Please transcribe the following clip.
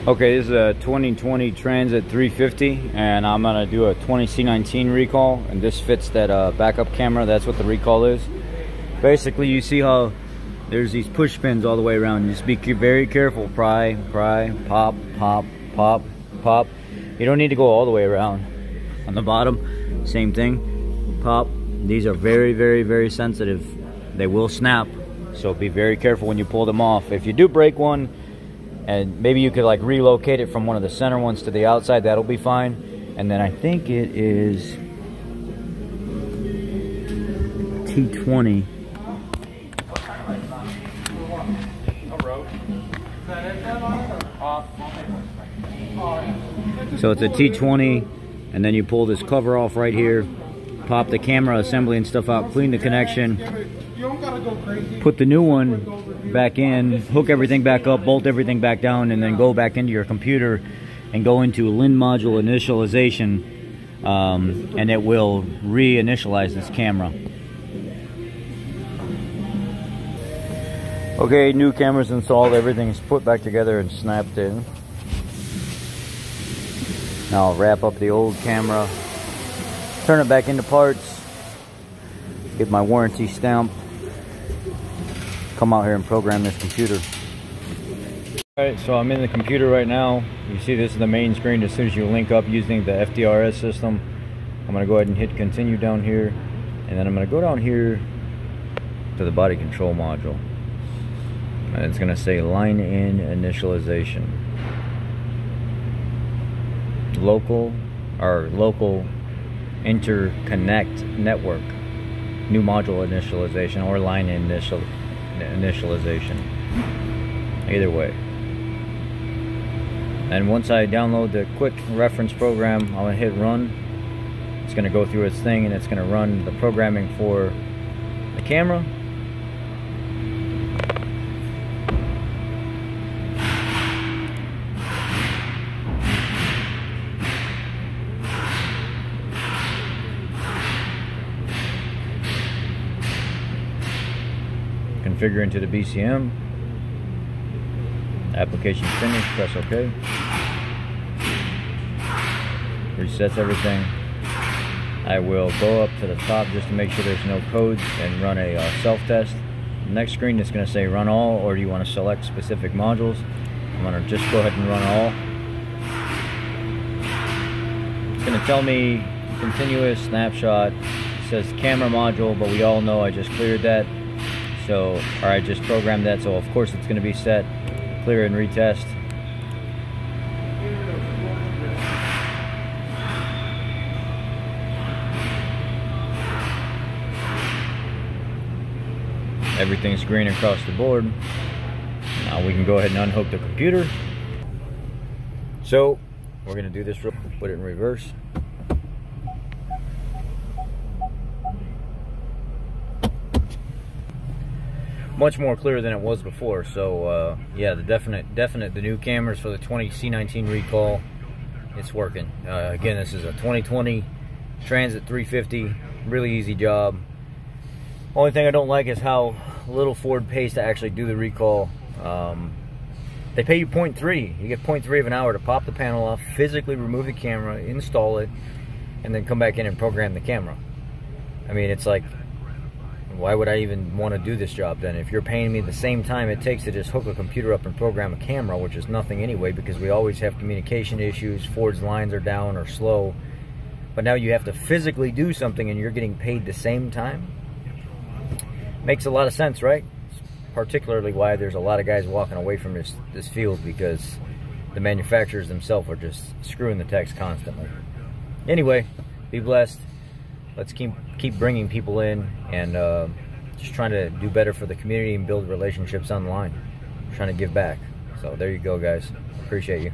Okay, this is a 2020 Transit 350, and I'm gonna do a 20 C19 recall, and this fits that backup camera. That's what the recall is. Basically, you see how there's these push pins all the way around. Just be very careful. Pry, pop, pop, pop, pop. You don't need to go all the way around. On the bottom, same thing. Pop. These are very, very, very sensitive. They will snap, so be very careful when you pull them off. If you do break one, and maybe you could like relocate it from one of the center ones to the outside, that'll be fine. And then I think it is T20. So it's a T20, and then you pull this cover off right here, pop the camera assembly and stuff out, clean the connection, put the new one back in, hook everything back up, bolt everything back down, and then go back into your computer and go into LIN module initialization, and it will reinitialize this camera. Okay, new camera's installed, everything is put back together and snapped in. Now I'll wrap up the old camera, turn it back into parts, get my warranty stamp, come out here and program this computer. Alright, so I'm in the computer right now. You see this is the main screen. As soon as you link up using the FDRS system, I'm going to go ahead and hit continue down here, and then I'm going to go down here to the body control module, and it's going to say line in initialization. Local interconnect network, new module initialization, or line initialization, either way. And once I download the quick reference program, I'm going to hit run. It's going to go through its thing, and it's going to run the programming for the camera. Configure into the BCM. Application finished, press OK. Resets everything. I will go up to the top just to make sure there's no codes and run a self-test. Next screen is going to say run all, or do you want to select specific modules? I'm going to just go ahead and run all. It's going to tell me continuous snapshot. It says camera module, but we all know I just cleared that. So, or I just programmed that, so of course it's going to be set. Clear and retest. Everything's green across the board. Now we can go ahead and unhook the computer. So, we're going to do this real quick, put it in reverse. Much more clear than it was before. So yeah, the new cameras for the 20 C19 recall, it's working. Again, this is a 2020 Transit 350, really easy job. Only thing I don't like is how little Ford pays to actually do the recall. They pay you 0.3. You get 0.3 of an hour to pop the panel off, physically remove the camera, install it, and then come back in and program the camera. I mean, it's like, why would I even want to do this job then? If you're paying me the same time it takes to just hook a computer up and program a camera, which is nothing anyway, because we always have communication issues, Ford's lines are down or slow, but now you have to physically do something and you're getting paid the same time? Makes a lot of sense, right? Particularly why there's a lot of guys walking away from this field, because the manufacturers themselves are just screwing the techs constantly. Anyway, be blessed. Let's keep bringing people in, and just trying to do better for the community and build relationships online. Trying to give back. So there you go, guys. Appreciate you.